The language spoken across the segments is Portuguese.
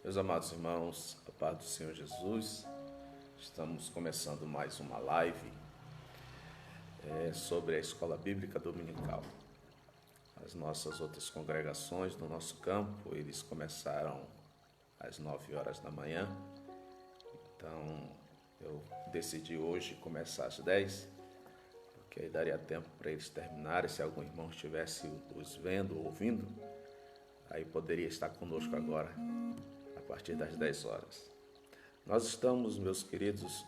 Meus amados irmãos, a paz do Senhor Jesus, estamos começando mais uma live sobre a Escola Bíblica Dominical. As nossas outras congregações no nosso campo, eles começaram às 9 horas da manhã, então eu decidi hoje começar às 10, porque aí daria tempo para eles terminarem. Se algum irmão estivesse os vendo ou ouvindo, aí poderia estar conosco agora, a partir das 10 horas. Nós estamos, meus queridos,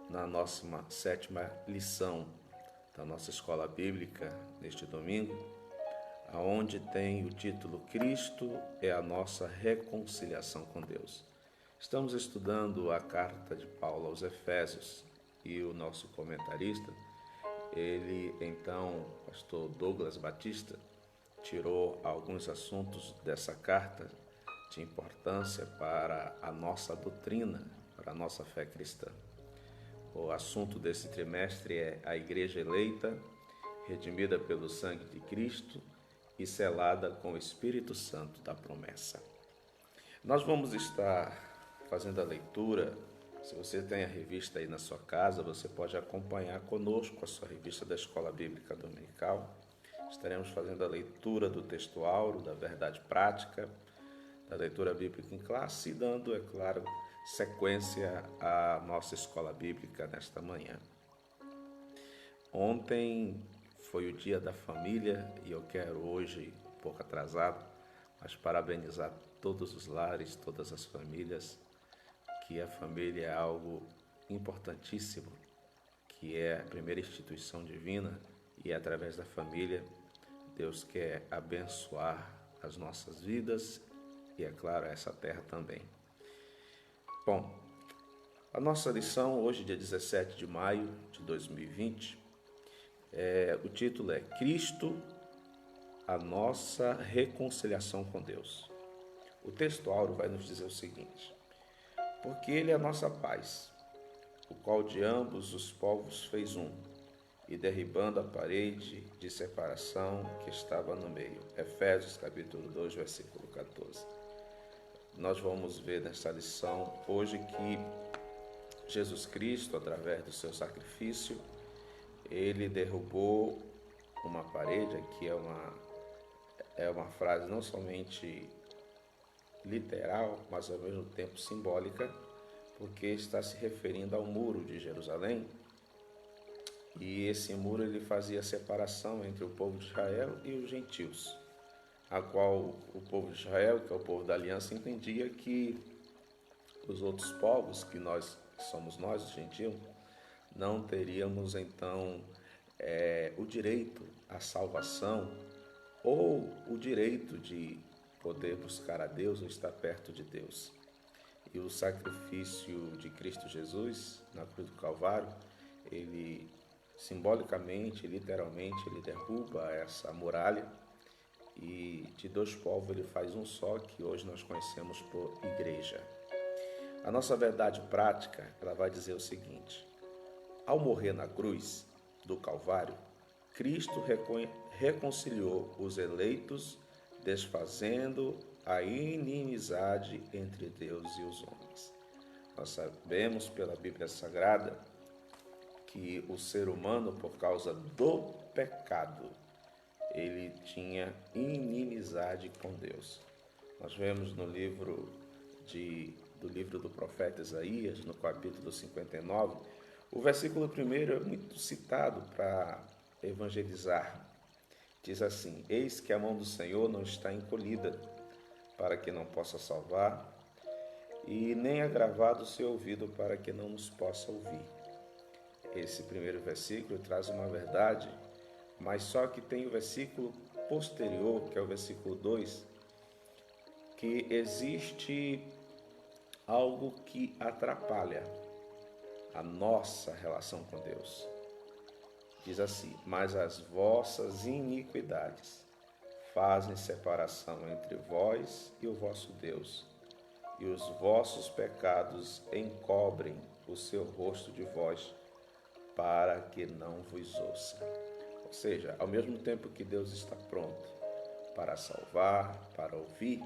na nossa 7ª lição da nossa escola bíblica neste domingo, aonde tem o título Cristo é a nossa reconciliação com Deus. Estamos estudando a carta de Paulo aos Efésios e o nosso comentarista, ele então, pastor Douglas Batista, tirou alguns assuntos dessa carta de importância para a nossa doutrina, para a nossa fé cristã. O assunto desse trimestre é a Igreja eleita, redimida pelo sangue de Cristo e selada com o Espírito Santo da promessa. Nós vamos estar fazendo a leitura. Se você tem a revista aí na sua casa, você pode acompanhar conosco a sua revista da Escola Bíblica Dominical. Estaremos fazendo a leitura do texto áureo, da verdade prática, da leitura bíblica em classe e dando, é claro, sequência à nossa escola bíblica nesta manhã. Ontem foi o Dia da Família e eu quero hoje, um pouco atrasado, mas parabenizar todos os lares, todas as famílias, que a família é algo importantíssimo, que é a primeira instituição divina e através da família Deus quer abençoar as nossas vidas e, é claro, essa terra também. Bom, a nossa lição hoje, dia 17 de maio de 2020, o título é Cristo, a nossa reconciliação com Deus. O texto áureo vai nos dizer o seguinte: porque Ele é a nossa paz, o qual de ambos os povos fez um, e derribando a parede de separação que estava no meio. Efésios capítulo 2, versículo 14. Nós vamos ver nesta lição hoje que Jesus Cristo, através do seu sacrifício, ele derrubou uma parede, que é uma frase não somente literal, mas ao mesmo tempo simbólica, porque está se referindo ao muro de Jerusalém. E esse muro ele fazia separação entre o povo de Israel e os gentios, a qual o povo de Israel, que é o povo da aliança, entendia que os outros povos, que somos nós, os gentios, não teríamos então o direito à salvação ou o direito de poder buscar a Deus ou estar perto de Deus. E o sacrifício de Cristo Jesus na cruz do Calvário, ele simbolicamente, literalmente, ele derruba essa muralha e de dois povos ele faz um só, que hoje nós conhecemos por igreja. A nossa verdade prática, ela vai dizer o seguinte: ao morrer na cruz do Calvário, Cristo reconciliou os eleitos, desfazendo a inimizade entre Deus e os homens. Nós sabemos pela Bíblia Sagrada que o ser humano, por causa do pecado, ele tinha inimizade com Deus. Nós vemos no livro do profeta Isaías, no capítulo 59, o versículo 1 é muito citado para evangelizar. Diz assim: eis que a mão do Senhor não está encolhida, para que não possa salvar, e nem agravado o seu ouvido, para que não nos possa ouvir. Esse primeiro versículo traz uma verdade, mas só que tem o versículo posterior, que é o versículo 2, que existe algo que atrapalha a nossa relação com Deus. Diz assim: mas as vossas iniquidades fazem separação entre vós e o vosso Deus, e os vossos pecados encobrem o seu rosto de vós, para que não vos ouça. Ou seja, ao mesmo tempo que Deus está pronto para salvar, para ouvir,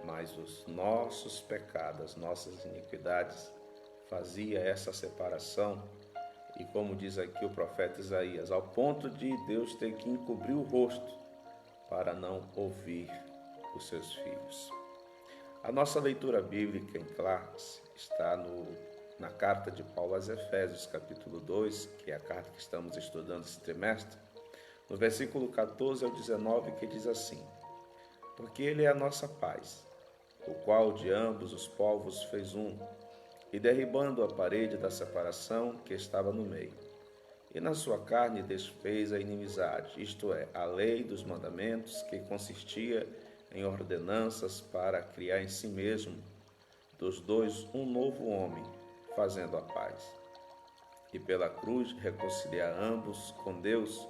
mas os nossos pecados, as nossas iniquidades, fazia essa separação. E como diz aqui o profeta Isaías, ao ponto de Deus ter que encobrir o rosto para não ouvir os seus filhos. A nossa leitura bíblica em classe está na carta de Paulo aos Efésios, capítulo 2, que é a carta que estamos estudando esse trimestre, no versículo 14 ao 19, que diz assim: porque ele é a nossa paz, o qual de ambos os povos fez um, e derribando a parede da separação que estava no meio, e na sua carne desfez a inimizade, isto é, a lei dos mandamentos, que consistia em ordenanças para criar em si mesmo dos dois um novo homem, fazendo a paz. E pela cruz reconciliar ambos com Deus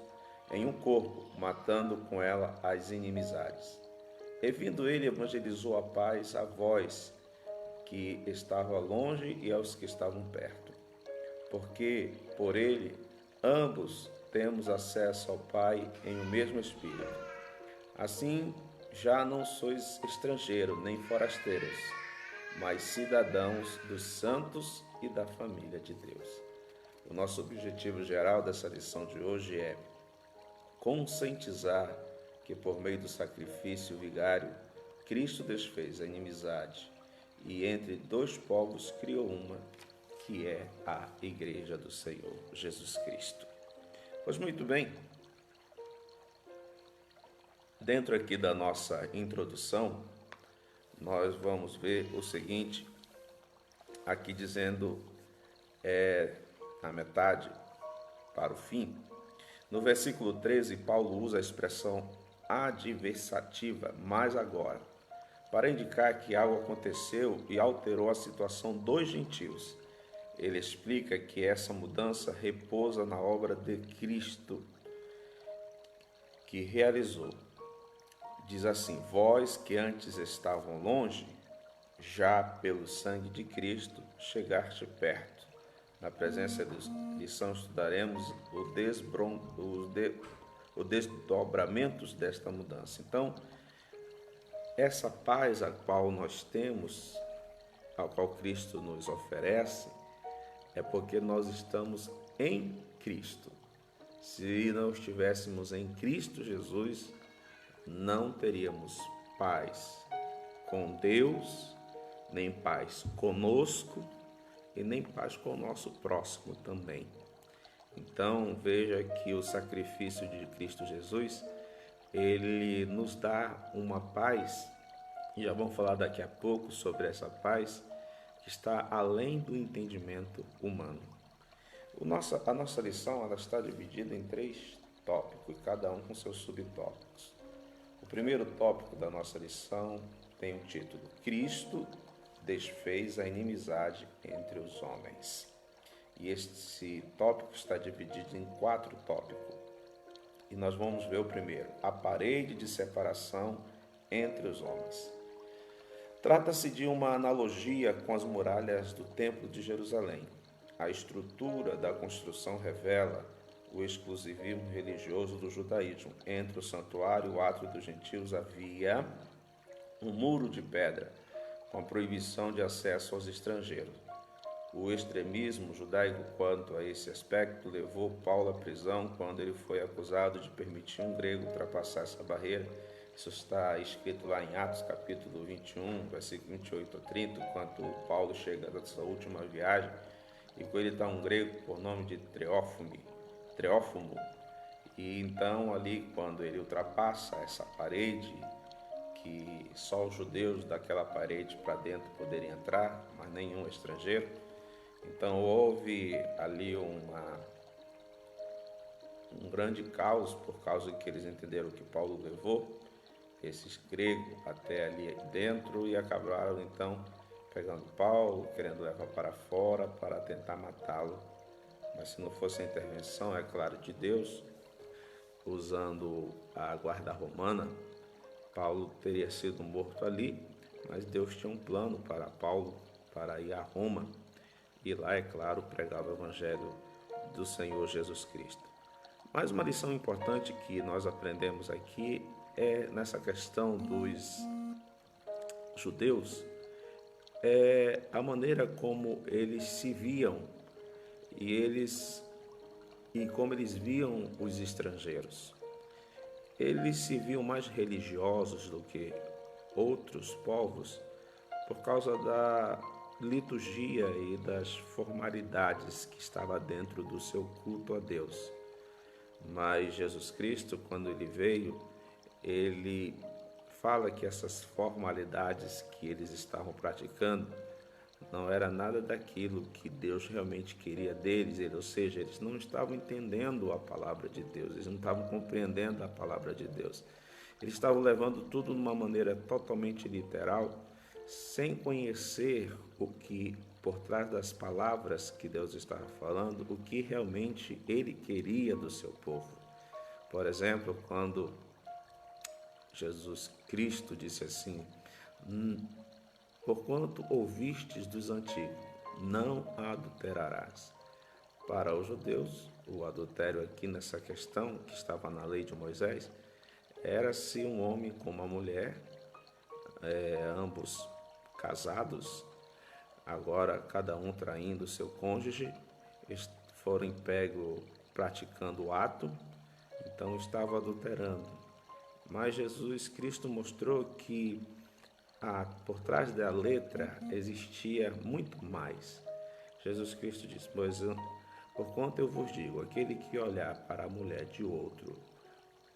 em um corpo, matando com ela as inimizades. E vindo ele, evangelizou a paz a vós que estava longe e aos que estavam perto. Porque por ele ambos temos acesso ao Pai em o mesmo Espírito. Assim, já não sois estrangeiros nem forasteiros, mas cidadãos dos santos e da família de Deus. O nosso objetivo geral dessa lição de hoje é conscientizar que por meio do sacrifício vigário, Cristo desfez a inimizade e entre dois povos criou uma, que é a Igreja do Senhor Jesus Cristo. Pois muito bem, dentro aqui da nossa introdução, nós vamos ver o seguinte, aqui dizendo na metade para o fim. No versículo 13, Paulo usa a expressão adversativa, mas agora, para indicar que algo aconteceu e alterou a situação dos gentios. Ele explica que essa mudança repousa na obra de Cristo que realizou. Diz assim: vós que antes estavam longe, já pelo sangue de Cristo chegaste perto. Na presença da lição estudaremos os desdobramentos desta mudança. Então, essa paz a qual nós temos, a qual Cristo nos oferece, é porque nós estamos em Cristo. Se não estivéssemos em Cristo Jesus, não teríamos paz com Deus, nem paz conosco e nem paz com o nosso próximo também. Então, veja que o sacrifício de Cristo Jesus, ele nos dá uma paz, e já vamos falar daqui a pouco sobre essa paz, que está além do entendimento humano. A nossa lição ela está dividida em 3 tópicos, cada um com seus subtópicos. O primeiro tópico da nossa lição tem o título: Cristo desfez a inimizade entre os homens. E esse tópico está dividido em 4 tópicos. E nós vamos ver o primeiro: a parede de separação entre os homens. Trata-se de uma analogia com as muralhas do Templo de Jerusalém. A estrutura da construção revela o exclusivismo religioso do judaísmo. Entre o santuário e o átrio dos gentios havia um muro de pedra, com a proibição de acesso aos estrangeiros. O extremismo judaico quanto a esse aspecto levou Paulo à prisão quando ele foi acusado de permitir um grego ultrapassar essa barreira. Isso está escrito lá em Atos capítulo 21, versículo 28 a 30, quando Paulo chega dessa última viagem e com ele está um grego por nome de Treófomo. E então ali quando ele ultrapassa essa parede, que só os judeus daquela parede para dentro poderiam entrar, mas nenhum estrangeiro, então houve ali um grande caos por causa que eles entenderam que Paulo levou esses gregos até ali dentro e acabaram então pegando Paulo, querendo levar para fora para tentar matá-lo. Mas se não fosse a intervenção, é claro, de Deus, usando a guarda romana, Paulo teria sido morto ali, mas Deus tinha um plano para Paulo, para ir a Roma, e lá, é claro, pregar o Evangelho do Senhor Jesus Cristo. Mas uma lição importante que nós aprendemos aqui é nessa questão dos judeus é a maneira como eles se viam e como eles viam os estrangeiros. Eles se viam mais religiosos do que outros povos por causa da liturgia e das formalidades que estava dentro do seu culto a Deus. Mas Jesus Cristo, quando ele veio, ele fala que essas formalidades que eles estavam praticando não era nada daquilo que Deus realmente queria deles, ou seja, eles não estavam entendendo a palavra de Deus, eles não estavam compreendendo a palavra de Deus. Eles estavam levando tudo de uma maneira totalmente literal, sem conhecer o que, por trás das palavras que Deus estava falando, o que realmente Ele queria do seu povo. Por exemplo, quando Jesus Cristo disse assim: porquanto ouvistes dos antigos, não adulterarás. Para os judeus, o adultério aqui nessa questão, que estava na lei de Moisés, era se um homem com uma mulher, ambos casados, agora cada um traindo seu cônjuge, forem pegos praticando o ato, então estava adulterando. Mas Jesus Cristo mostrou que por trás da letra existia muito mais. Jesus Cristo disse: pois porquanto eu vos digo, aquele que olhar para a mulher de outro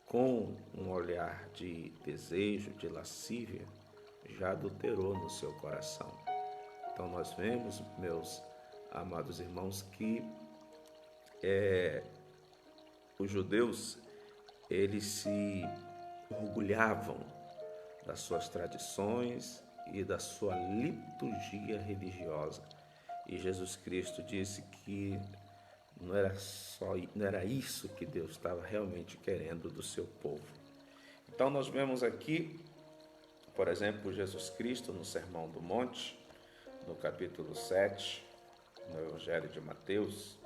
com um olhar de desejo, de lascívia, já adulterou no seu coração. Então nós vemos, meus amados irmãos, que os judeus, eles se orgulhavam das suas tradições e da sua liturgia religiosa. E Jesus Cristo disse que não era isso que Deus estava realmente querendo do seu povo. Então nós vemos aqui, por exemplo, Jesus Cristo no Sermão do Monte, no capítulo 7, no Evangelho de Mateus,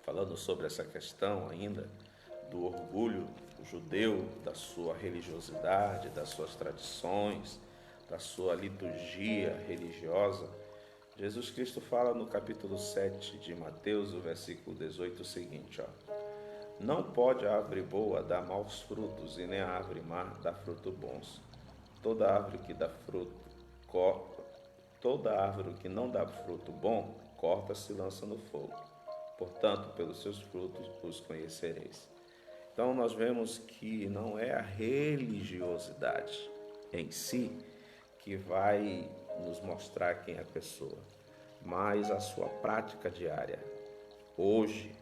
falando sobre essa questão ainda do orgulho judeu, da sua religiosidade, das suas tradições, da sua liturgia religiosa. Jesus Cristo fala no capítulo 7 de Mateus, o versículo 18, o seguinte: não pode a árvore boa dar maus frutos, e nem a árvore má dar frutos bons. Toda árvore que não dá fruto bom, corta-se e lança no fogo. Portanto, pelos seus frutos os conhecereis. Então nós vemos que não é a religiosidade em si que vai nos mostrar quem é a pessoa, mas a sua prática diária. Hoje,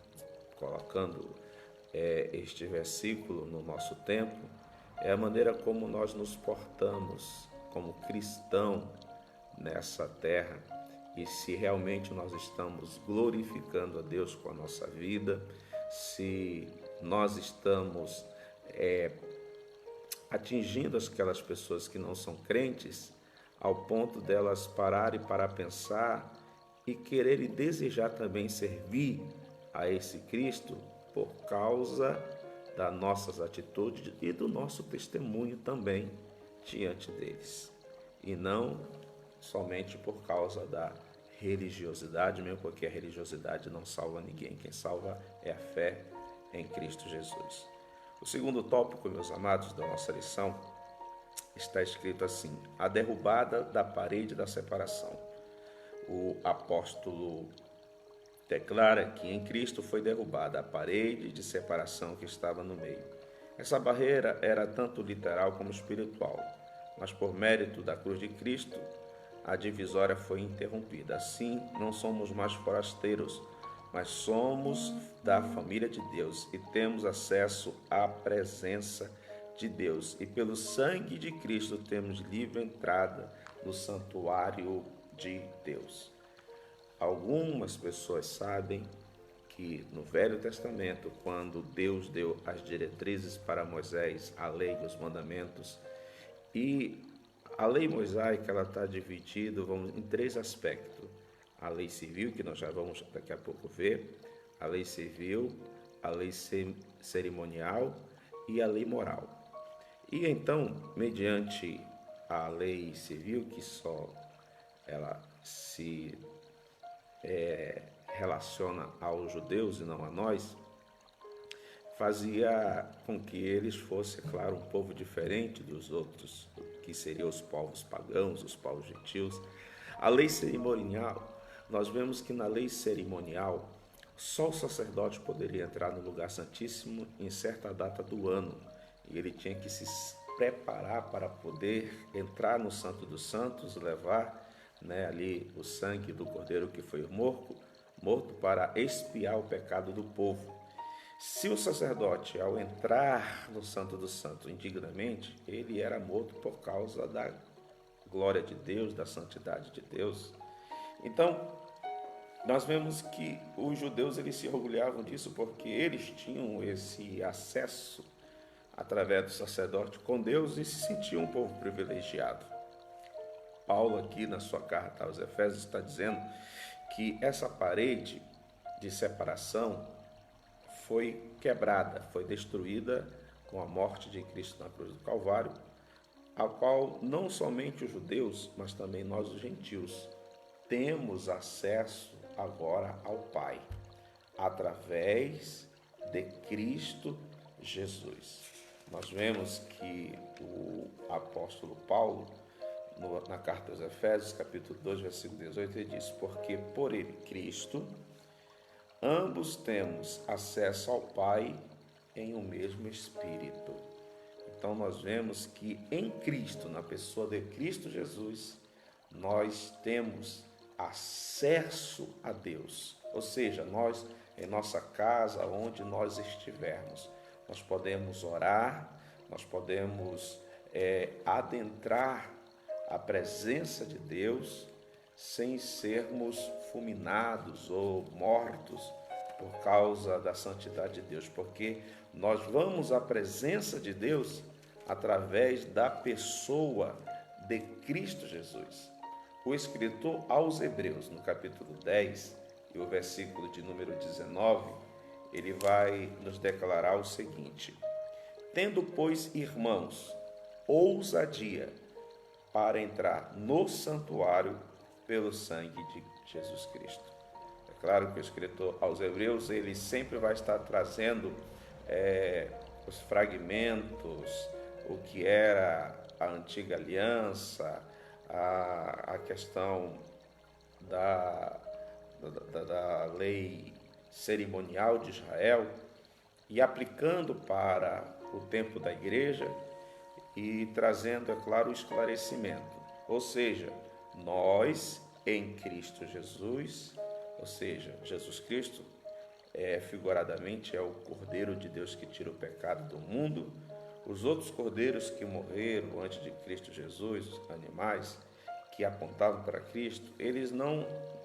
colocando este versículo no nosso tempo, é a maneira como nós nos portamos como cristão nessa terra, e se realmente nós estamos glorificando a Deus com a nossa vida, se nós estamos atingindo aquelas pessoas que não são crentes, ao ponto delas pararem para pensar e querer e desejar também servir a esse Cristo por causa das nossas atitudes e do nosso testemunho também diante deles. E não somente por causa da religiosidade, mesmo porque a religiosidade não salva ninguém. Quem salva é a fé em Cristo Jesus. O segundo tópico, meus amados, da nossa lição, está escrito assim: a derrubada da parede da separação. O apóstolo declara que em Cristo foi derrubada a parede de separação que estava no meio. Essa barreira era tanto literal como espiritual, mas por mérito da cruz de Cristo, a divisória foi interrompida. Assim, não somos mais forasteiros, mas somos da família de Deus e temos acesso à presença de Deus. E pelo sangue de Cristo temos livre entrada no santuário de Deus. Algumas pessoas sabem que no Velho Testamento, quando Deus deu as diretrizes para Moisés, a lei e os mandamentos, e a lei mosaica ela está dividida em três aspectos: a lei civil, que nós já vamos daqui a pouco ver, a lei civil, a lei cerimonial e a lei moral. E então, mediante a lei civil, que só ela se relaciona aos judeus e não a nós, fazia com que eles fossem, é claro, um povo diferente dos outros, que seriam os povos pagãos, os povos gentios. A lei cerimonial, nós vemos que na lei cerimonial, só o sacerdote poderia entrar no lugar santíssimo em certa data do ano, e ele tinha que se preparar para poder entrar no Santo dos Santos, levar ali o sangue do cordeiro que foi morto para expiar o pecado do povo. Se o sacerdote, ao entrar no Santo dos Santos indignamente, ele era morto por causa da glória de Deus, da santidade de Deus. Então, nós vemos que os judeus eles se orgulhavam disso porque eles tinham esse acesso através do sacerdote com Deus e se sentiam um povo privilegiado. Paulo aqui na sua carta aos Efésios está dizendo que essa parede de separação foi quebrada, foi destruída com a morte de Cristo na cruz do Calvário, a qual não somente os judeus, mas também nós os gentios temos acesso agora ao Pai, através de Cristo Jesus. Nós vemos que o apóstolo Paulo, na carta aos Efésios, capítulo 2, versículo 18, ele diz: porque por ele, Cristo, ambos temos acesso ao Pai em um mesmo Espírito. Então nós vemos que em Cristo, na pessoa de Cristo Jesus, nós temos acesso a Deus. Ou seja, nós, em nossa casa, onde nós estivermos, nós podemos orar, nós podemos adentrar a presença de Deus sem sermos fulminados ou mortos por causa da santidade de Deus, porque nós vamos à presença de Deus através da pessoa de Cristo Jesus. O escritor aos Hebreus, no capítulo 10, e o versículo de número 19, ele vai nos declarar o seguinte: tendo, pois, irmãos, ousadia para entrar no santuário pelo sangue de Jesus Cristo. É claro que o escritor aos Hebreus, ele sempre vai estar trazendo os fragmentos, o que era a antiga aliança, a questão da lei cerimonial de Israel, e aplicando para o tempo da igreja e trazendo, é claro, o esclarecimento. Ou seja, nós em Cristo Jesus, ou seja, Jesus Cristo, figuradamente é o Cordeiro de Deus que tira o pecado do mundo. Os outros cordeiros que morreram antes de Cristo Jesus, animais que apontavam para Cristo,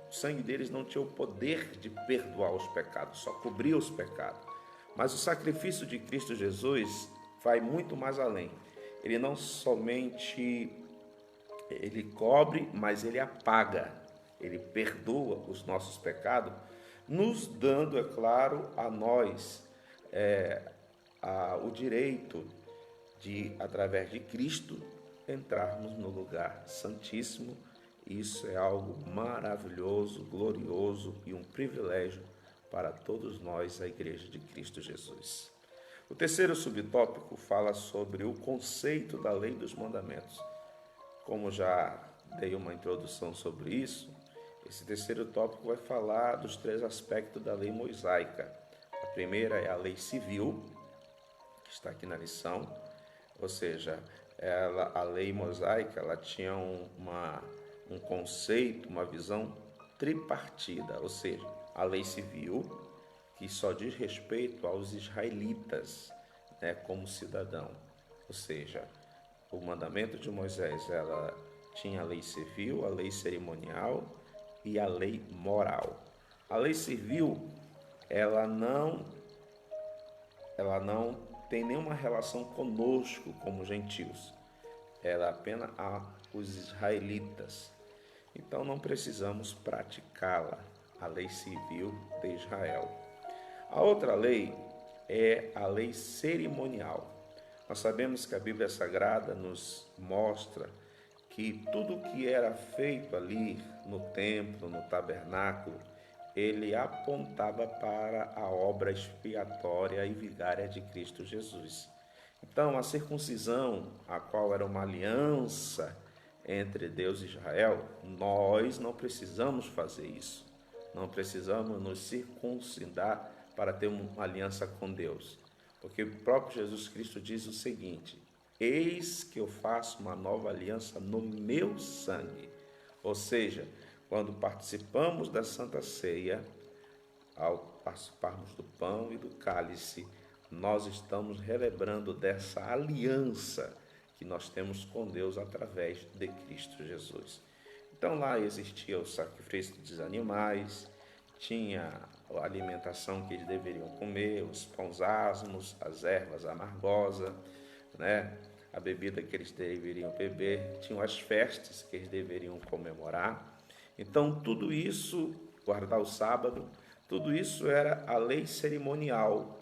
o sangue deles não tinha o poder de perdoar os pecados, só cobria os pecados. Mas o sacrifício de Cristo Jesus vai muito mais além. Ele não somente ele cobre, mas ele apaga, ele perdoa os nossos pecados, nos dando, é claro, a nós o direito de, através de Cristo, entrarmos no lugar santíssimo. Isso é algo maravilhoso, glorioso e um privilégio para todos nós, a Igreja de Cristo Jesus. O terceiro subtópico fala sobre o conceito da lei dos mandamentos. Como já dei uma introdução sobre isso, esse terceiro tópico vai falar dos três aspectos da lei mosaica. A primeira é a lei civil, que está aqui na lição, ou seja, a lei mosaica ela tinha um conceito, uma visão tripartida, ou seja, a lei civil, que só diz respeito aos israelitas, como cidadão, ou seja, o mandamento de Moisés, ela tinha a lei civil, a lei cerimonial e a lei moral. A lei civil, ela não tem nenhuma relação conosco como gentios. Ela apenas a os israelitas. Então não precisamos praticá-la, a lei civil de Israel. A outra lei é a lei cerimonial. Nós sabemos que a Bíblia Sagrada nos mostra que tudo que era feito ali no templo, no tabernáculo, ele apontava para a obra expiatória e vigária de Cristo Jesus. Então, a circuncisão, a qual era uma aliança entre Deus e Israel, nós não precisamos fazer isso. Não precisamos nos circuncidar para ter uma aliança com Deus. Porque o próprio Jesus Cristo diz o seguinte: eis que eu faço uma nova aliança no meu sangue. Ou seja, quando participamos da Santa Ceia, ao participarmos do pão e do cálice, nós estamos relembrando dessa aliança que nós temos com Deus através de Cristo Jesus. Então lá existia o sacrifício dos animais, tinha a alimentação que eles deveriam comer, os pães asmos, as ervas amargosas, né? A bebida que eles deveriam beber, tinham as festas que eles deveriam comemorar. Então tudo isso, guardar o sábado, tudo isso era a lei cerimonial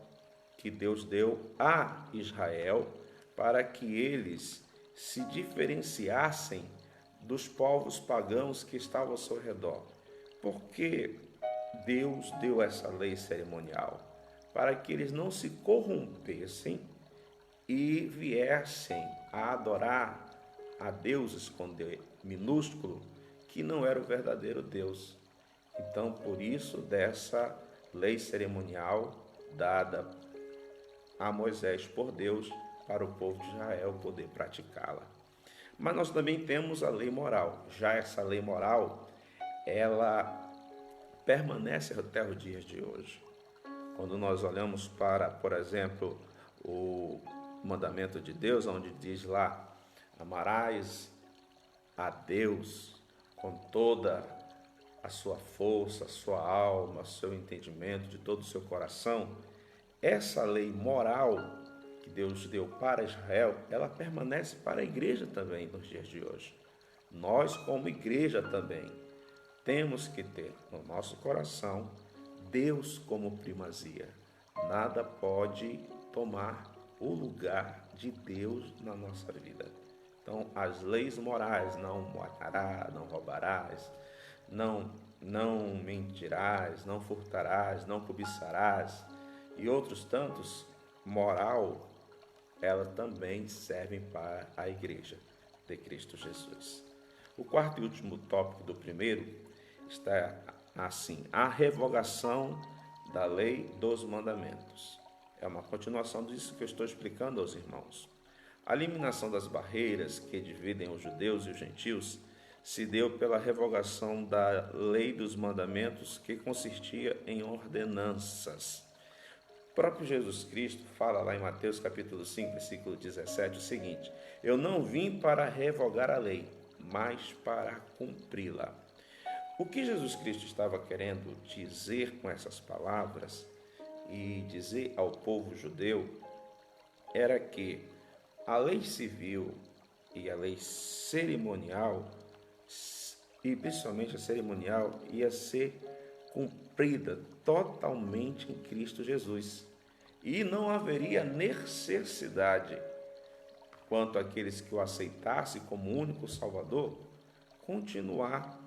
que Deus deu a Israel para que eles se diferenciassem dos povos pagãos que estavam ao seu redor. Por que Deus deu essa lei cerimonial? Para que eles não se corrompessem e viessem a adorar a deuses com D minúsculo, que não era o verdadeiro Deus. Então, por isso, dessa lei cerimonial dada a Moisés por Deus para o povo de Israel poder praticá-la. Mas nós também temos a lei moral. Já essa lei moral, ela permanece até os dias de hoje. Quando nós olhamos para, por exemplo, o mandamento de Deus, onde diz lá: amarás a Deus com toda a sua força, a sua alma, o seu entendimento, de todo o seu coração. Essa lei moral que Deus deu para Israel, ela permanece para a igreja também nos dias de hoje. Nós, como igreja também, temos que ter no nosso coração Deus como primazia. Nada pode tomar o lugar de Deus na nossa vida. Então, as leis morais, não matarás, não roubarás, não mentirás, não furtarás, não cobiçarás e outros tantos, moral, ela também servem para a igreja de Cristo Jesus. O quarto e último tópico do primeiro está assim: a revogação da lei dos mandamentos. É uma continuação disso que eu estou explicando aos irmãos. A eliminação das barreiras que dividem os judeus e os gentios se deu pela revogação da lei dos mandamentos, que consistia em ordenanças. O próprio Jesus Cristo fala lá em Mateus capítulo 5, versículo 17, o seguinte: eu não vim para revogar a lei, mas para cumpri-la. O que Jesus Cristo estava querendo dizer com essas palavras e dizer ao povo judeu era que a lei civil e a lei cerimonial, e principalmente a cerimonial, ia ser cumprida totalmente em Cristo Jesus. E não haveria necessidade, quanto àqueles que o aceitassem como único Salvador, continuar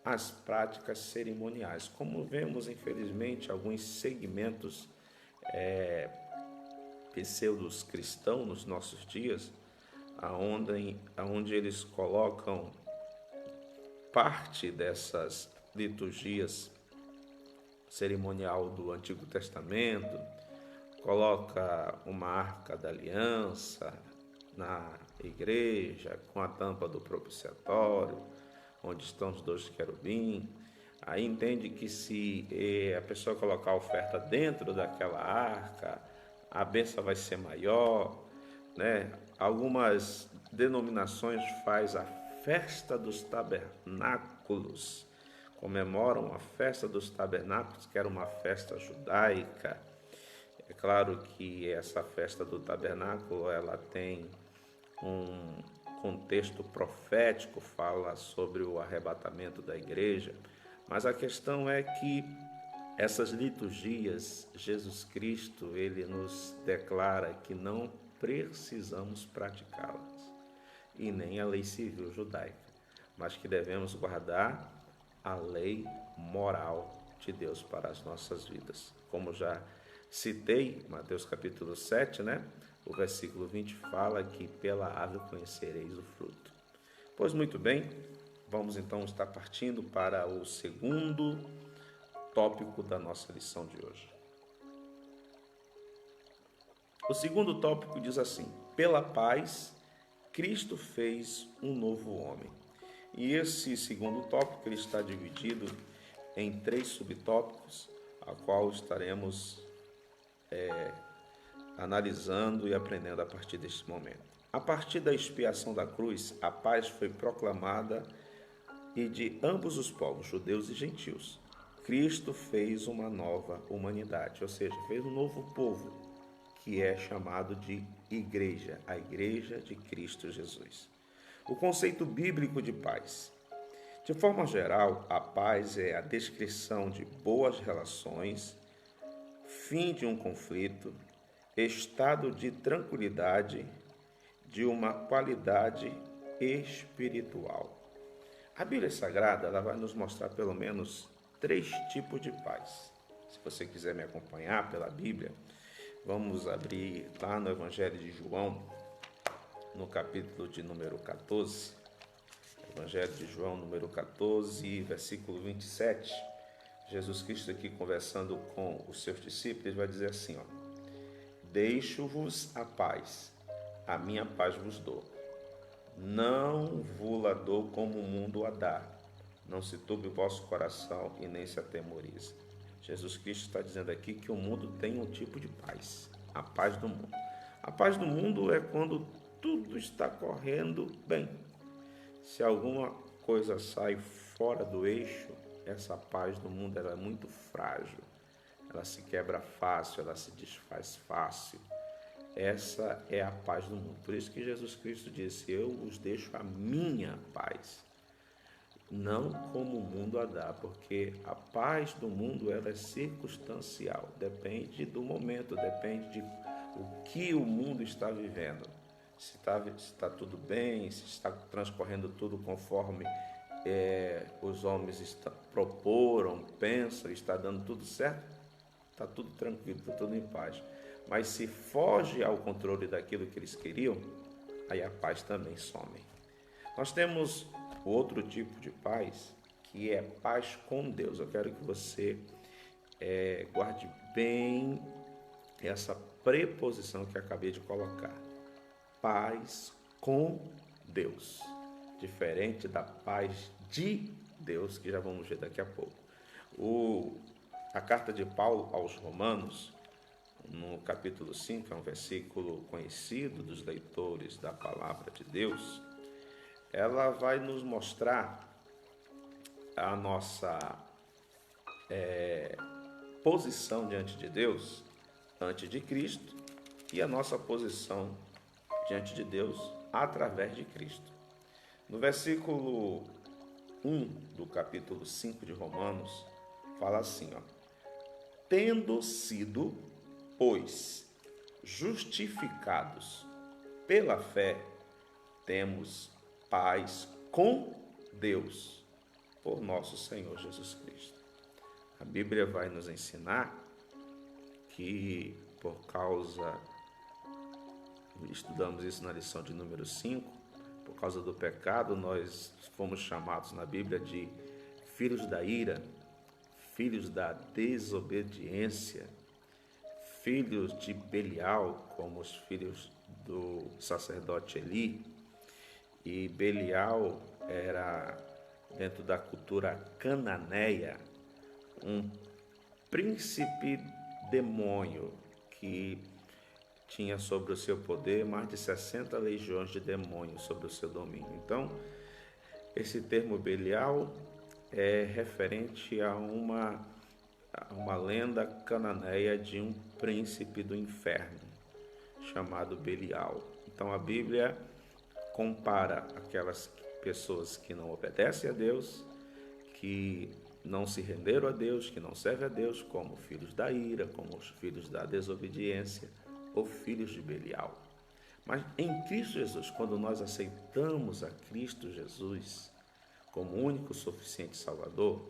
as práticas cerimoniais, como vemos, infelizmente, alguns segmentos pseudos cristãos nos nossos dias, aonde eles colocam parte dessas liturgias cerimonial do Antigo Testamento, coloca uma arca da aliança na igreja com a tampa do propiciatório, onde estão os dois querubins. Aí entende que se a pessoa colocar a oferta dentro daquela arca, a bênção vai ser maior, né? Algumas denominações faz a festa dos tabernáculos, comemoram a festa dos tabernáculos, que era uma festa judaica. É claro que essa festa do tabernáculo, ela tem um contexto profético, fala sobre o arrebatamento da igreja, mas a questão é que essas liturgias, Jesus Cristo, ele nos declara que não precisamos praticá-las. e nem a lei civil judaica, mas que devemos guardar a lei moral de Deus para as nossas vidas. Como já citei, Mateus capítulo 7, né? O versículo 20 fala que pela árvore conhecereis o fruto. Pois muito bem, vamos então estar partindo para o segundo tópico da nossa lição de hoje. O segundo tópico diz assim: pela paz, Cristo fez um novo homem. E esse segundo tópico ele está dividido em 3 subtópicos, a qual estaremos analisando e aprendendo a partir deste momento. A partir da expiação da cruz, a paz foi proclamada e de ambos os povos, judeus e gentios. Cristo fez uma nova humanidade, ou seja, fez um novo povo, que é chamado de igreja, a igreja de Cristo Jesus. O conceito bíblico de paz. De forma geral, a paz é a descrição de boas relações, fim de um conflito, estado de tranquilidade, de uma qualidade espiritual. A Bíblia Sagrada ela vai nos mostrar pelo menos 3 tipos de paz. Se você quiser me acompanhar pela Bíblia, vamos abrir lá no Evangelho de João, no capítulo de número 14. Evangelho de João, número 14, versículo 27. Jesus Cristo aqui conversando com os seus discípulos, vai dizer assim, deixo-vos a paz, a minha paz vos dou. Não vos-la dou como o mundo a dá. Não se turbe o vosso coração e nem se atemorize. Jesus Cristo está dizendo aqui que o mundo tem um tipo de paz, a paz do mundo. A paz do mundo é quando tudo está correndo bem. Se alguma coisa sai fora do eixo, essa paz do mundo ela é muito frágil. Ela se quebra fácil, ela se desfaz fácil. Essa é a paz do mundo. Por isso que Jesus Cristo disse, eu vos deixo a minha paz. Não como o mundo a dá, porque a paz do mundo ela é circunstancial. Depende do momento, depende de o que o mundo está vivendo. Se está tudo bem, se está transcorrendo tudo conforme os homens proporam, pensam, está dando tudo certo, está tudo tranquilo, está tudo em paz. Mas se foge ao controle daquilo que eles queriam, aí a paz também some. Nós temos outro tipo de paz, que é paz com Deus. Eu quero que você guarde bem essa preposição que acabei de colocar. Paz com Deus. Diferente da paz de Deus, que já vamos ver daqui a pouco. A carta de Paulo aos Romanos, no capítulo 5, é um versículo conhecido dos leitores da palavra de Deus, ela vai nos mostrar a nossa posição diante de Deus, antes de Cristo, e a nossa posição diante de Deus através de Cristo. No versículo 1 do capítulo 5 de Romanos, fala assim, tendo sido, pois, justificados pela fé, temos paz com Deus, por nosso Senhor Jesus Cristo. A Bíblia vai nos ensinar que por causa, estudamos isso na lição de número 5, por causa do pecado, nós fomos chamados na Bíblia de filhos da ira, filhos da desobediência, filhos de Belial, como os filhos do sacerdote Eli. E Belial era, dentro da cultura cananeia, um príncipe demônio que tinha sobre o seu poder mais de 60 legiões de demônios sobre o seu domínio. Então, esse termo Belial é referente a uma lenda cananeia de um príncipe do inferno, chamado Belial. Então, a Bíblia compara aquelas pessoas que não obedecem a Deus, que não se renderam a Deus, que não servem a Deus, como filhos da ira, como os filhos da desobediência, ou filhos de Belial. Mas em Cristo Jesus, quando nós aceitamos a Cristo Jesus como único suficiente Salvador,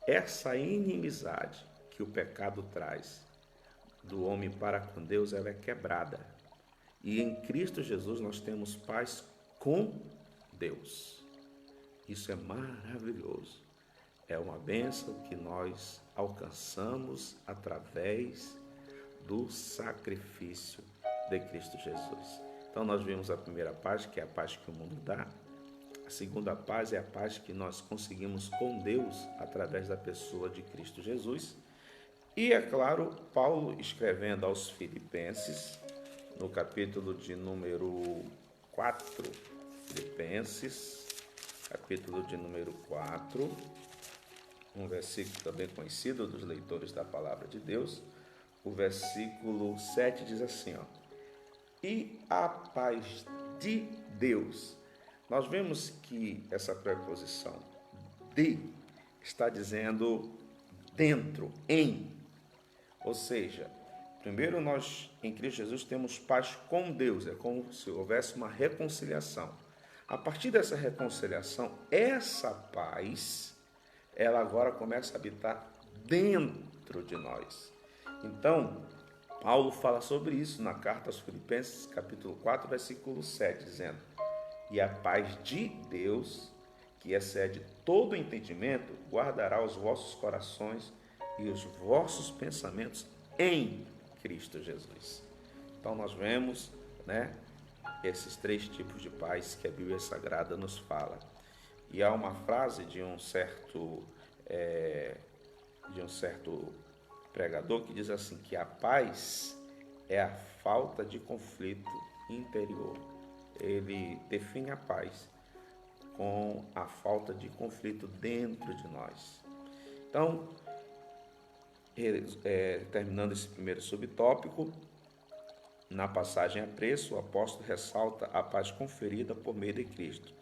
essa inimizade que o pecado traz do homem para com Deus, ela é quebrada. E em Cristo Jesus nós temos paz com Deus. Isso é maravilhoso. É uma bênção que nós alcançamos através do sacrifício de Cristo Jesus. Então nós vimos a primeira paz, que é a paz que o mundo dá. A segunda paz é a paz que nós conseguimos com Deus através da pessoa de Cristo Jesus. E, é claro, Paulo escrevendo aos Filipenses, no capítulo de número 4, Filipenses, capítulo de número 4, um versículo também conhecido dos leitores da Palavra de Deus, o versículo 7 diz assim, ó, e a paz de Deus. Nós vemos que essa preposição de está dizendo dentro, em. Ou seja, primeiro nós em Cristo Jesus temos paz com Deus, é como se houvesse uma reconciliação. A partir dessa reconciliação, essa paz, ela agora começa a habitar dentro de nós. Então, Paulo fala sobre isso na carta aos Filipenses, capítulo 4, versículo 7, dizendo, e a paz de Deus, que excede todo entendimento, guardará os vossos corações e os vossos pensamentos em Cristo Jesus. Então nós vemos, esses três tipos de paz que a Bíblia Sagrada nos fala. E há uma frase de um certo pregador que diz assim, que a paz é a falta de conflito interior. Ele define a paz com a falta de conflito dentro de nós. Então, terminando esse primeiro subtópico, na passagem a preço, o apóstolo ressalta a paz conferida por meio de Cristo.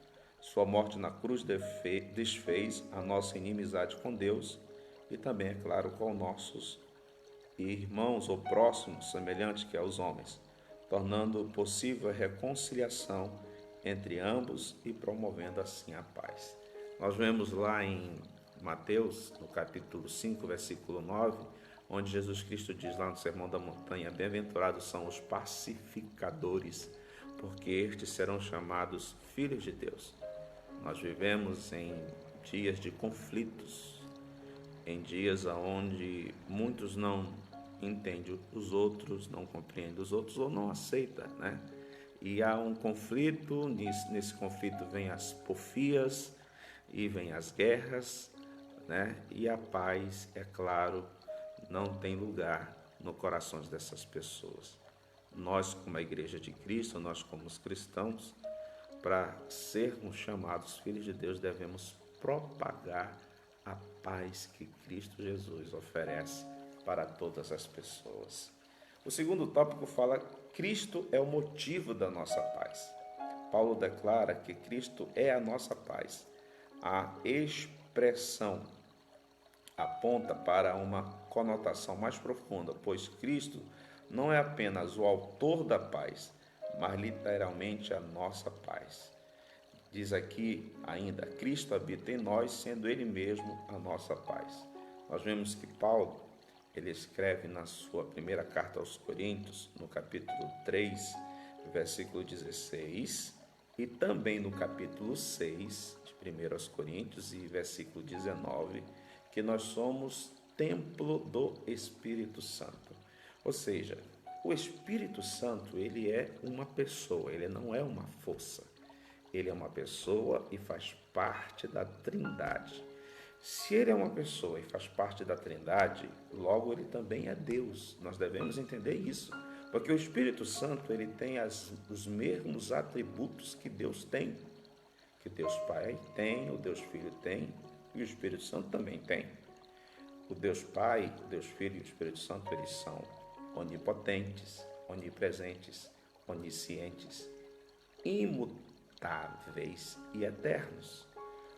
Sua morte na cruz desfez a nossa inimizade com Deus e também, é claro, com nossos irmãos ou próximos, semelhantes que aos homens, tornando possível a reconciliação entre ambos e promovendo assim a paz. Nós vemos lá em Mateus, no capítulo 5, versículo 9, onde Jesus Cristo diz lá no Sermão da Montanha, bem-aventurados são os pacificadores, porque estes serão chamados filhos de Deus. Nós vivemos em dias de conflitos, em dias onde muitos não entendem os outros, não compreendem os outros ou não aceitam, E há um conflito, nesse conflito vem as porfias e vem as guerras, E a paz, é claro, não tem lugar no coração dessas pessoas. Nós, como a Igreja de Cristo, nós como os cristãos, para sermos chamados filhos de Deus, devemos propagar a paz que Cristo Jesus oferece para todas as pessoas. O segundo tópico fala: Cristo é o motivo da nossa paz. Paulo declara que Cristo é a nossa paz. A expressão aponta para uma conotação mais profunda, pois Cristo não é apenas o autor da paz, mas literalmente a nossa paz. Diz aqui ainda, Cristo habita em nós, sendo Ele mesmo a nossa paz. Nós vemos que Paulo, ele escreve na sua primeira carta aos Coríntios, no capítulo 3, versículo 16, e também no capítulo 6 de 1 Coríntios, e versículo 19, que nós somos templo do Espírito Santo. Ou seja, o Espírito Santo, ele é uma pessoa, ele não é uma força. Ele é uma pessoa e faz parte da Trindade. Se ele é uma pessoa e faz parte da Trindade, logo ele também é Deus. Nós devemos entender isso. Porque o Espírito Santo, ele tem os mesmos atributos que Deus tem. Que Deus Pai tem, o Deus Filho tem e o Espírito Santo também tem. O Deus Pai, o Deus Filho e o Espírito Santo, eles são onipotentes, onipresentes, oniscientes, imutáveis e eternos.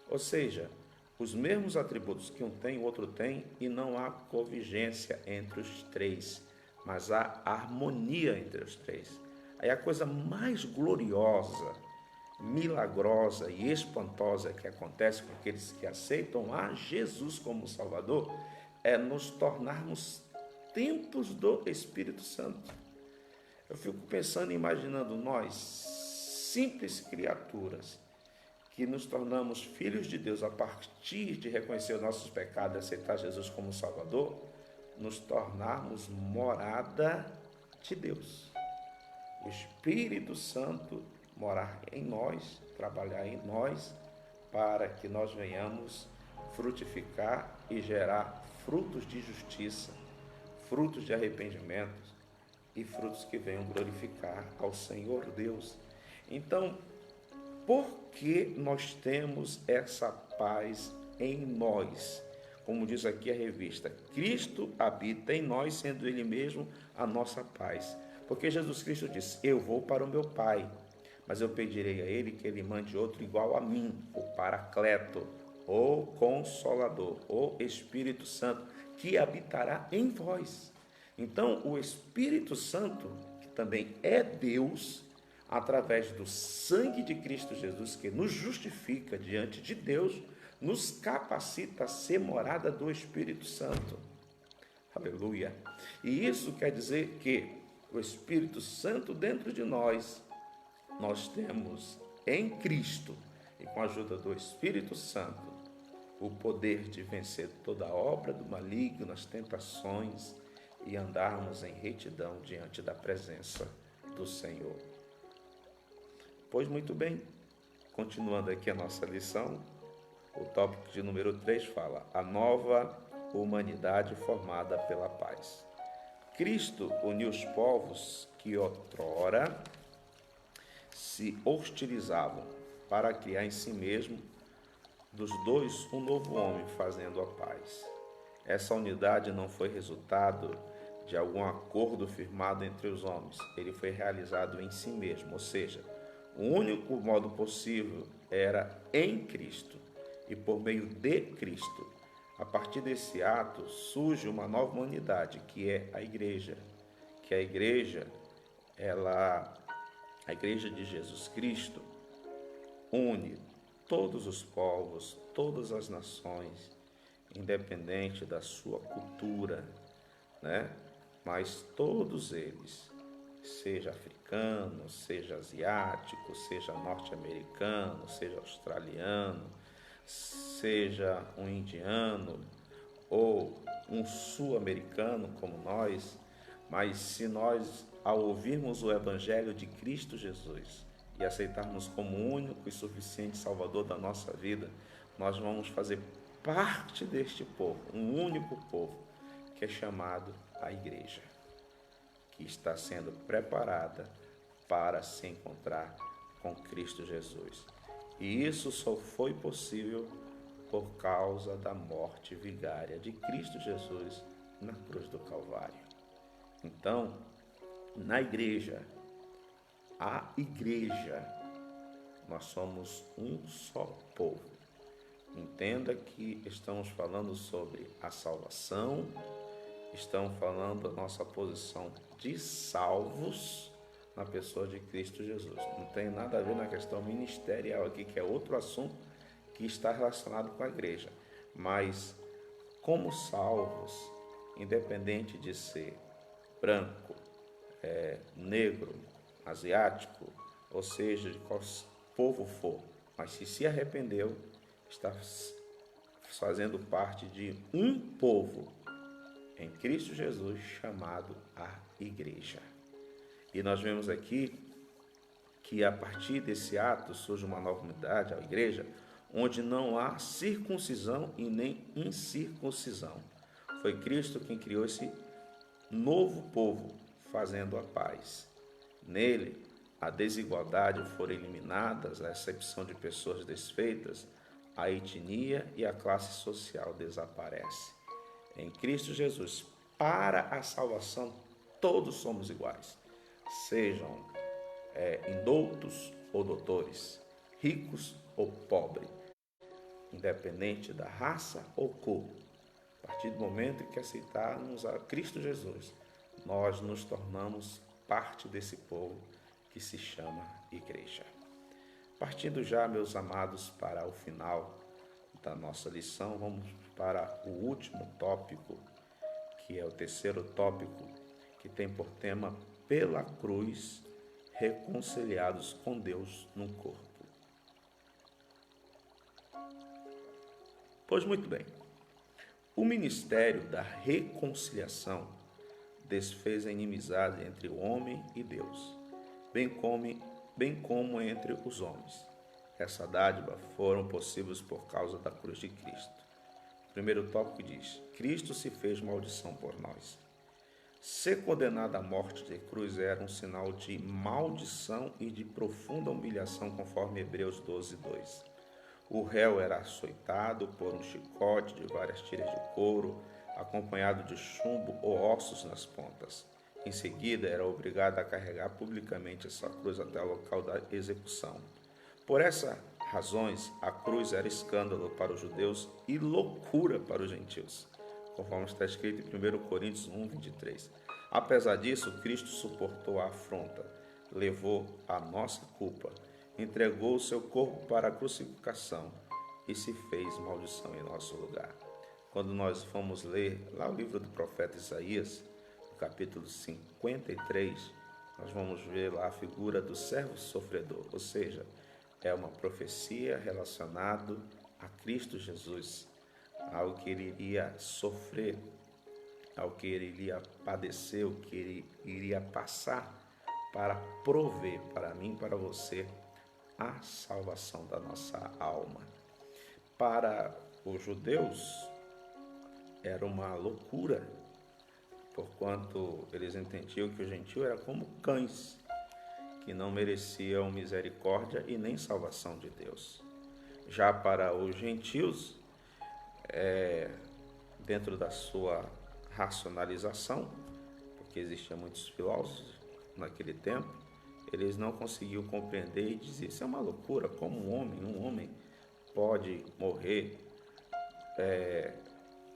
Ou seja, os mesmos atributos que um tem, o outro tem, e não há convergência entre os três, mas há harmonia entre os três. Aí a coisa mais gloriosa, milagrosa e espantosa que acontece com aqueles que aceitam a Jesus como Salvador é nos tornarmos templos do Espírito Santo. Eu fico pensando e imaginando nós, simples criaturas, que nos tornamos filhos de Deus a partir de reconhecer os nossos pecados e aceitar Jesus como Salvador, nos tornarmos morada de Deus. O Espírito Santo morar em nós, trabalhar em nós, para que nós venhamos frutificar e gerar frutos de justiça, frutos de arrependimento e frutos que venham glorificar ao Senhor Deus. Então, por que nós temos essa paz em nós? Como diz aqui a revista, Cristo habita em nós, sendo Ele mesmo a nossa paz. Porque Jesus Cristo disse, eu vou para o meu Pai, mas eu pedirei a Ele que Ele mande outro igual a mim, o Paracleto, o Consolador, o Espírito Santo, que habitará em vós. Então, o Espírito Santo, que também é Deus, através do sangue de Cristo Jesus, que nos justifica diante de Deus, nos capacita a ser morada do Espírito Santo. Aleluia! E isso quer dizer que o Espírito Santo dentro de nós temos em Cristo, e com a ajuda do Espírito Santo, o poder de vencer toda a obra do maligno, as tentações, e andarmos em retidão diante da presença do Senhor. Pois muito bem, continuando aqui a nossa lição, o tópico de número 3 fala, a nova humanidade formada pela paz. Cristo uniu os povos que outrora se hostilizavam para criar em si mesmo dos dois um novo homem, fazendo a paz. Essa unidade não foi resultado de algum acordo firmado entre os homens, ele foi realizado em si mesmo, ou seja, o único modo possível era em Cristo e por meio de Cristo. A partir desse ato surge uma nova humanidade, que é a igreja, que a igreja de Jesus Cristo une todos os povos, todas as nações, independente da sua cultura, né? Mas todos eles, seja africano, seja asiático, seja norte-americano, seja australiano, seja um indiano ou um sul-americano como nós, mas se nós, ao ouvirmos o Evangelho de Cristo Jesus e aceitarmos como único e suficiente Salvador da nossa vida, nós vamos fazer parte deste povo, um único povo, que é chamado a igreja, que está sendo preparada para se encontrar com Cristo Jesus. E isso só foi possível por causa da morte vigária de Cristo Jesus na cruz do Calvário. Então, na igreja, nós somos um só povo. Entenda que estamos falando sobre a salvação, estamos falando da nossa posição de salvos na pessoa de Cristo Jesus. Não tem nada a ver na questão ministerial aqui, que é outro assunto que está relacionado com a igreja. Mas, como salvos, independente de ser branco, negro, asiático, ou seja, de qual povo for, mas se arrependeu, está fazendo parte de um povo em Cristo Jesus chamado a igreja. E nós vemos aqui que a partir desse ato surge uma nova unidade, a igreja, onde não há circuncisão e nem incircuncisão. Foi Cristo quem criou esse novo povo, fazendo a paz. Nele, a desigualdade foram eliminadas, a exceção de pessoas desfeitas, a etnia e a classe social desaparece. Em Cristo Jesus, para a salvação, todos somos iguais. Sejam indoutos ou doutores, ricos ou pobres, independente da raça ou cor. A partir do momento em que aceitarmos a Cristo Jesus, nós nos tornamos parte desse povo que se chama igreja. Partindo já, meus amados, para o final da nossa lição, vamos para o último tópico, que é o terceiro tópico, que tem por tema pela cruz, reconciliados com Deus no corpo. Pois muito bem, o ministério da reconciliação desfez a inimizade entre o homem e Deus, bem como entre os homens. Essa dádiva foram possíveis por causa da cruz de Cristo. O primeiro tópico diz: Cristo se fez maldição por nós. Ser condenado à morte de cruz era um sinal de maldição e de profunda humilhação, conforme Hebreus 12, 2. O réu era açoitado por um chicote de várias tiras de couro, acompanhado de chumbo ou ossos nas pontas. Em seguida, era obrigado a carregar publicamente essa cruz até o local da execução. Por essas razões, a cruz era escândalo para os judeus e loucura para os gentios, conforme está escrito em 1 Coríntios 1, 23. Apesar disso, Cristo suportou a afronta, levou a nossa culpa, entregou o seu corpo para a crucificação e se fez maldição em nosso lugar. Quando nós vamos ler lá o livro do profeta Isaías, no capítulo 53, nós vamos ver lá a figura do servo sofredor, ou seja, é uma profecia relacionada a Cristo Jesus, ao que ele iria sofrer, ao que ele iria padecer, o que ele iria passar para prover para mim e para você a salvação da nossa alma. Para os judeus era uma loucura, porquanto eles entendiam que o gentio era como cães, que não mereciam misericórdia e nem salvação de Deus. Já para os gentios, dentro da sua racionalização, porque existiam muitos filósofos naquele tempo, eles não conseguiam compreender e dizer: isso é uma loucura, como um homem pode morrer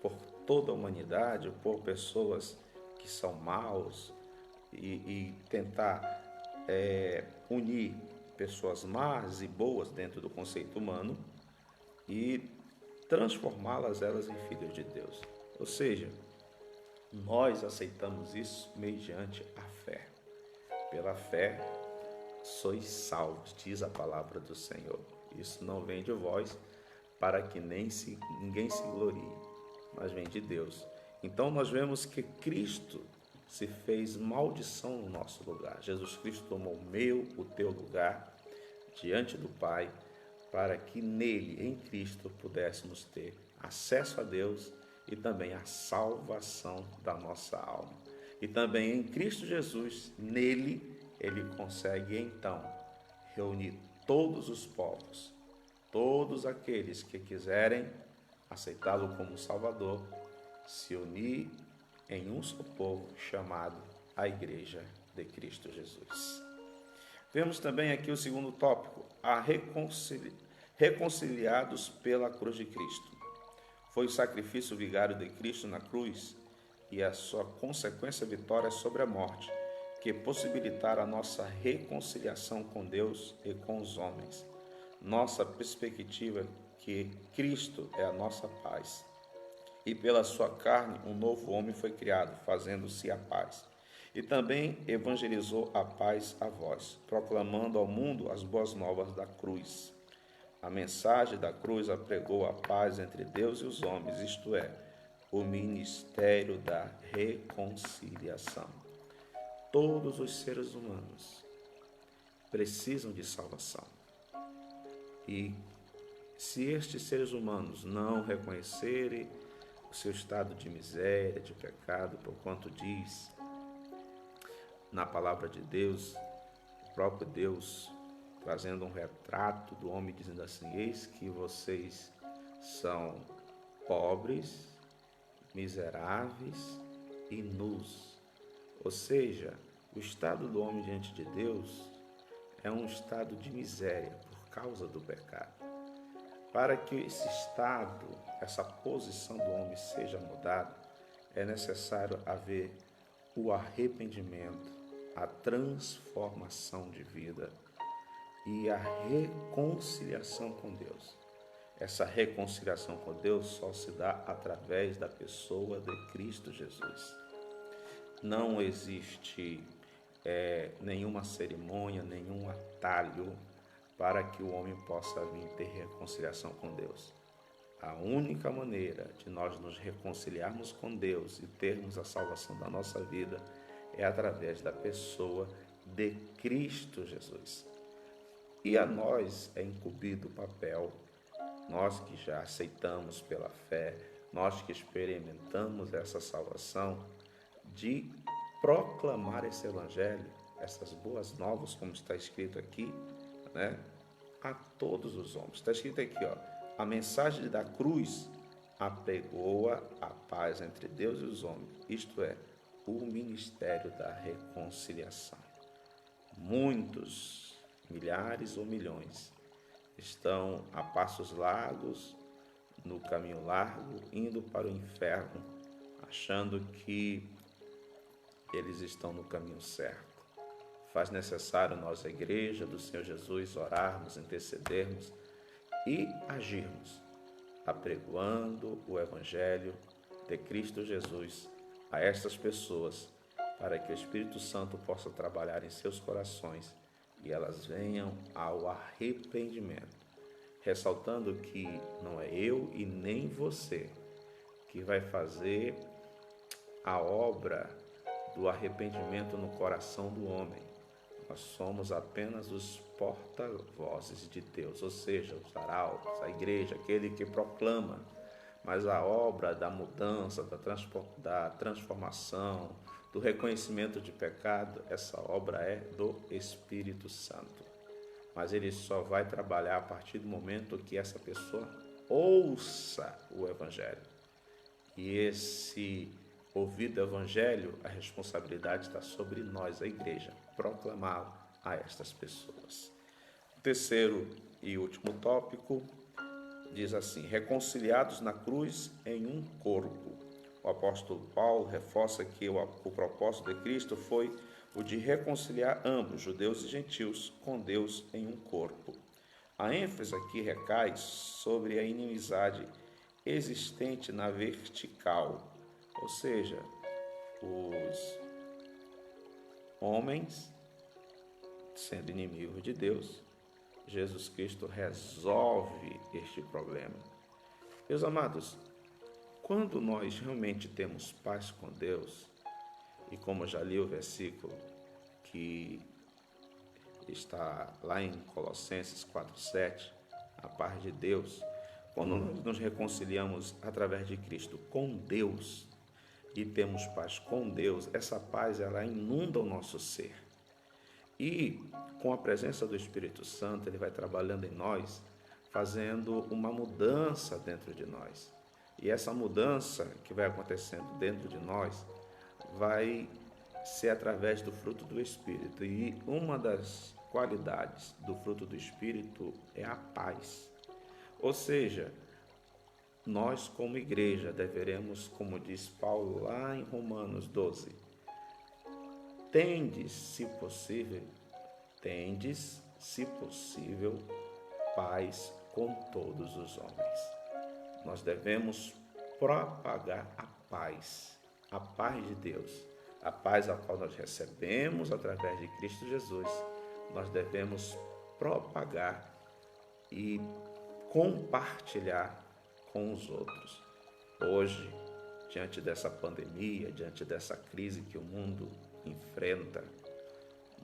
por toda a humanidade, por pessoas que são maus e tentar unir pessoas más e boas dentro do conceito humano e transformá-las elas em filhos de Deus. Ou seja, nós aceitamos isso mediante a fé. Pela fé sois salvos, diz a palavra do Senhor. Isso não vem de vós, para que ninguém se glorie, mas vem de Deus. Então nós vemos que Cristo se fez maldição no nosso lugar. Jesus Cristo tomou o meu, o teu lugar diante do Pai, para que nele, em Cristo, pudéssemos ter acesso a Deus e também a salvação da nossa alma. E também em Cristo Jesus, nele, ele consegue então reunir todos os povos, todos aqueles que quiserem aceitá-lo como Salvador, se unir em um só povo chamado a Igreja de Cristo Jesus. Vemos também aqui o segundo tópico, reconciliados pela cruz de Cristo. Foi o sacrifício vigário de Cristo na cruz e a sua consequência vitória sobre a morte que possibilitaram a nossa reconciliação com Deus e com os homens. Nossa perspectiva é que Cristo é a nossa paz. E pela sua carne um novo homem foi criado, fazendo-se a paz. E também evangelizou a paz a vós, proclamando ao mundo as boas novas da cruz. A mensagem da cruz apregou a paz entre Deus e os homens, isto é, o ministério da reconciliação. Todos os seres humanos precisam de salvação. E se estes seres humanos não reconhecerem o seu estado de miséria, de pecado, porquanto diz na palavra de Deus, o próprio Deus trazendo um retrato do homem, dizendo assim: eis que vocês são pobres, miseráveis e nus. Ou seja, o estado do homem diante de Deus é um estado de miséria por causa do pecado. Para que esse estado, essa posição do homem seja mudada, é necessário haver o arrependimento, a transformação de vida e a reconciliação com Deus. Essa reconciliação com Deus só se dá através da pessoa de Cristo Jesus. Não existe nenhuma cerimônia, nenhum atalho para que o homem possa vir ter reconciliação com Deus. A única maneira de nós nos reconciliarmos com Deus e termos a salvação da nossa vida é através da pessoa de Cristo Jesus. E a nós é incumbido o papel, nós que já aceitamos pela fé, nós que experimentamos essa salvação, de proclamar esse evangelho, essas boas novas, como está escrito aqui, né, a todos os homens. Está escrito aqui, ó, a mensagem da cruz apegou-a a paz entre Deus e os homens, isto é, o ministério da reconciliação. Muitos, milhares ou milhões, estão a passos largos, no caminho largo, indo para o inferno, achando que eles estão no caminho certo. Faz necessário nós, a Igreja do Senhor Jesus, orarmos, intercedermos e agirmos, apregoando o Evangelho de Cristo Jesus a estas pessoas, para que o Espírito Santo possa trabalhar em seus corações e elas venham ao arrependimento, ressaltando que não é eu e nem você que vai fazer a obra do arrependimento no coração do homem. Nós somos apenas os porta-vozes de Deus, ou seja, os arautos, a igreja, aquele que proclama, mas a obra da mudança, da transformação, do reconhecimento de pecado, essa obra é do Espírito Santo. Mas ele só vai trabalhar a partir do momento que essa pessoa ouça o Evangelho. E esse ouvir do Evangelho, a responsabilidade está sobre nós, a igreja, proclamá-lo a estas pessoas. O terceiro e último tópico diz assim: reconciliados na cruz em um corpo. O apóstolo Paulo reforça que o propósito de Cristo foi o de reconciliar ambos, judeus e gentios, com Deus em um corpo. A ênfase aqui recai sobre a inimizade existente na vertical, ou seja, os homens sendo inimigos de Deus. Jesus Cristo resolve este problema. Meus amados, quando nós realmente temos paz com Deus, e como já li o versículo que está lá em Colossenses 4:7, a paz de Deus, quando nós nos reconciliamos através de Cristo com Deus e temos paz com Deus, essa paz ela inunda o nosso ser. E com a presença do Espírito Santo, ele vai trabalhando em nós, fazendo uma mudança dentro de nós. E essa mudança que vai acontecendo dentro de nós vai ser através do fruto do Espírito. E uma das qualidades do fruto do Espírito é a paz. Ou seja, nós como igreja deveremos, como diz Paulo lá em Romanos 12, tendes, se possível, paz com todos os homens. Nós devemos propagar a paz de Deus, a paz a qual nós recebemos através de Cristo Jesus. Nós devemos propagar e compartilhar com os outros. Hoje, diante dessa pandemia, diante dessa crise que o mundo enfrenta,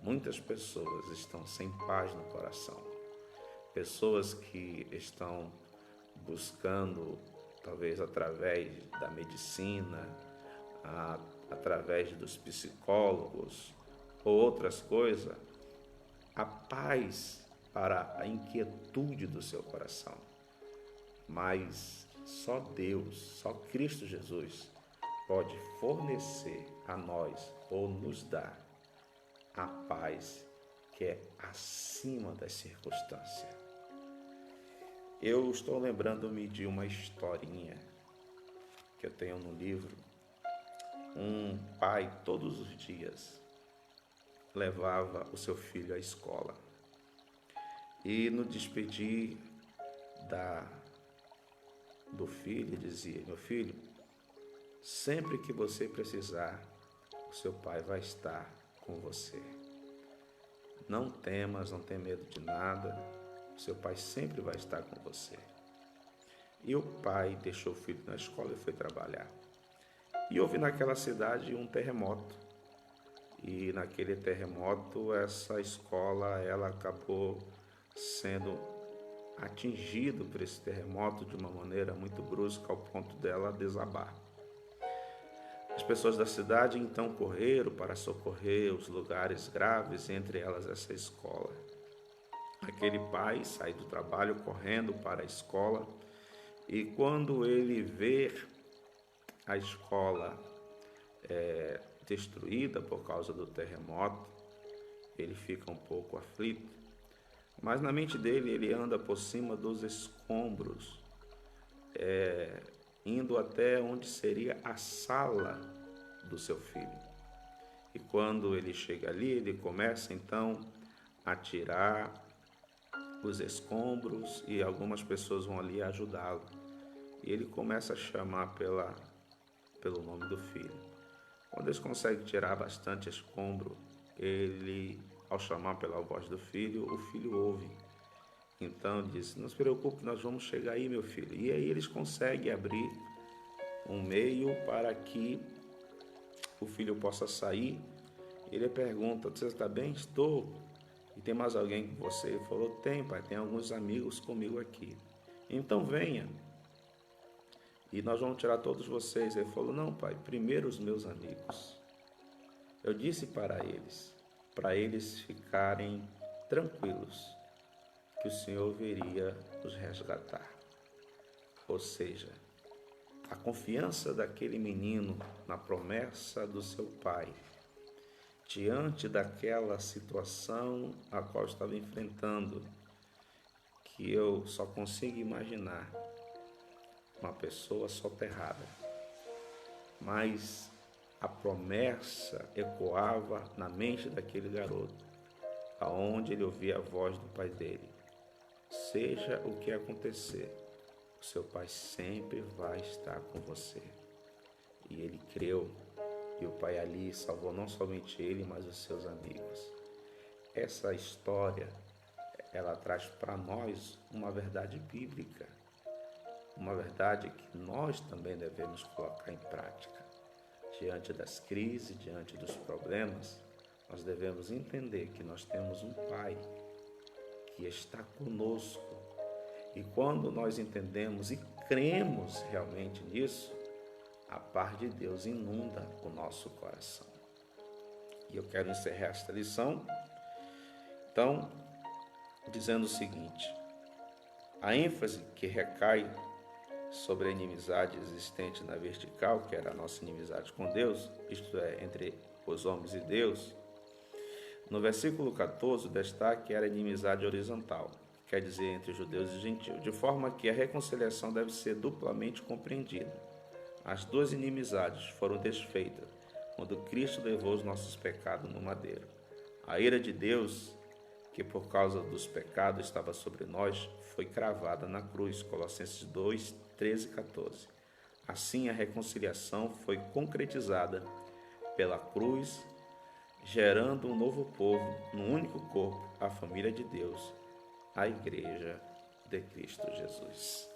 muitas pessoas estão sem paz no coração. Pessoas que estão buscando, talvez através da medicina, através dos psicólogos ou outras coisas, a paz para a inquietude do seu coração. Mas só Deus, só Cristo Jesus pode fornecer a nós ou nos dar a paz que é acima das circunstâncias. Eu estou lembrando-me de uma historinha que eu tenho no livro. Um pai, todos os dias, levava o seu filho à escola. E no despedir do filho, dizia: meu filho, sempre que você precisar, o seu pai vai estar com você. Não temas, não tenha medo de nada, o seu pai sempre vai estar com você. E o pai deixou o filho na escola e foi trabalhar. E houve naquela cidade um terremoto. E naquele terremoto, essa escola, ela acabou sendo atingida por esse terremoto de uma maneira muito brusca, ao ponto dela desabar. As pessoas da cidade então correram para socorrer os lugares graves, entre elas essa escola. Aquele pai sai do trabalho correndo para a escola, e quando ele vê a escola destruída por causa do terremoto, ele fica um pouco aflito, mas na mente dele ele anda por cima dos escombros, indo até onde seria a sala do seu filho. E quando ele chega ali, ele começa então a tirar os escombros e algumas pessoas vão ali ajudá-lo. E ele começa a chamar pelo nome do filho. Quando eles conseguem tirar bastante escombro, ele, ao chamar pela voz do filho, o filho ouve. Então diz: não se preocupe, nós vamos chegar aí, meu filho. E aí eles conseguem abrir um meio para que o filho possa sair. Ele pergunta: você está bem? Estou. E tem mais alguém com você? Ele falou: tem, pai, tem alguns amigos comigo aqui. Então venha e nós vamos tirar todos vocês. Ele falou: não, pai, primeiro os meus amigos. Eu disse para eles ficarem tranquilos, que o Senhor viria nos resgatar. Ou seja, a confiança daquele menino na promessa do seu pai, diante daquela situação a qual estava enfrentando, que eu só consigo imaginar uma pessoa soterrada, mas a promessa ecoava na mente daquele garoto, aonde ele ouvia a voz do pai dele: seja o que acontecer, o seu pai sempre vai estar com você. E ele creu, e o pai ali salvou não somente ele, mas os seus amigos. Essa história, ela traz para nós uma verdade bíblica, uma verdade que nós também devemos colocar em prática. Diante das crises, diante dos problemas, nós devemos entender que nós temos um Pai que está conosco. E quando nós entendemos e cremos realmente nisso, a paz de Deus inunda o nosso coração. E eu quero encerrar esta lição, então, dizendo o seguinte: a ênfase que recai sobre a inimizade existente na vertical, que era a nossa inimizade com Deus, isto é, entre os homens e Deus, no versículo 14, o destaque era a inimizade horizontal, quer dizer, entre judeus e gentios, de forma que a reconciliação deve ser duplamente compreendida. As duas inimizades foram desfeitas quando Cristo levou os nossos pecados no madeiro. A ira de Deus, que por causa dos pecados estava sobre nós, foi cravada na cruz, Colossenses 2, 13 e 14. Assim, a reconciliação foi concretizada pela cruz, gerando um novo povo, num único corpo, a família de Deus, a Igreja de Cristo Jesus.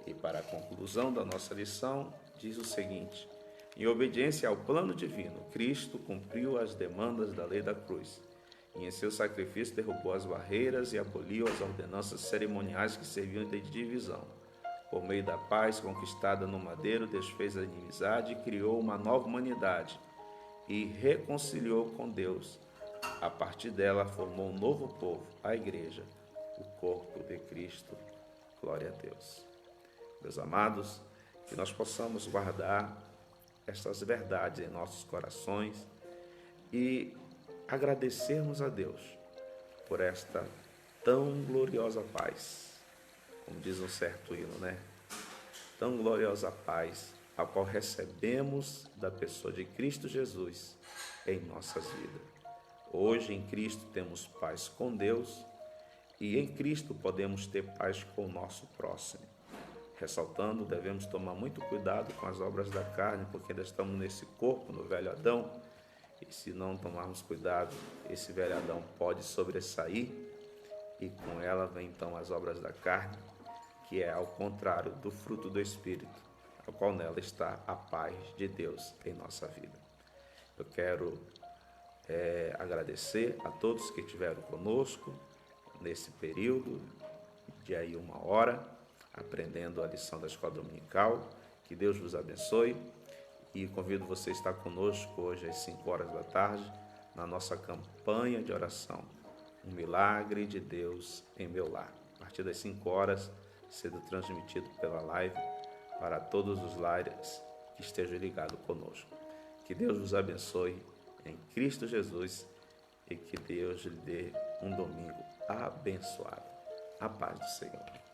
E para a conclusão da nossa lição, diz o seguinte: em obediência ao plano divino, Cristo cumpriu as demandas da lei da cruz, e em seu sacrifício derrubou as barreiras e aboliu as ordenanças cerimoniais que serviam de divisão. Por meio da paz conquistada no madeiro, desfez a inimizade e criou uma nova humanidade e reconciliou com Deus. A partir dela, formou um novo povo, a Igreja, o corpo de Cristo. Glória a Deus. Meus amados, que nós possamos guardar estas verdades em nossos corações e agradecermos a Deus por esta tão gloriosa paz, como diz um certo hino, né? Tão gloriosa paz, a qual recebemos da pessoa de Cristo Jesus em nossas vidas. Hoje em Cristo temos paz com Deus e em Cristo podemos ter paz com o nosso próximo. Ressaltando, devemos tomar muito cuidado com as obras da carne, porque ainda estamos nesse corpo, no velho Adão, e se não tomarmos cuidado, esse velho Adão pode sobressair e com ela vem então as obras da carne, que é ao contrário do fruto do Espírito, ao qual nela está a paz de Deus em nossa vida. Eu quero agradecer a todos que estiveram conosco nesse período de aí 1 hora, aprendendo a lição da escola dominical. Que Deus vos abençoe e convido você a estar conosco hoje às 5 horas da tarde na nossa campanha de oração, Um Milagre de Deus em Meu Lar. A partir das 5 horas, sendo transmitido pela live para todos os lares que estejam ligados conosco. Que Deus vos abençoe em Cristo Jesus e que Deus lhe dê um domingo abençoado. A paz do Senhor.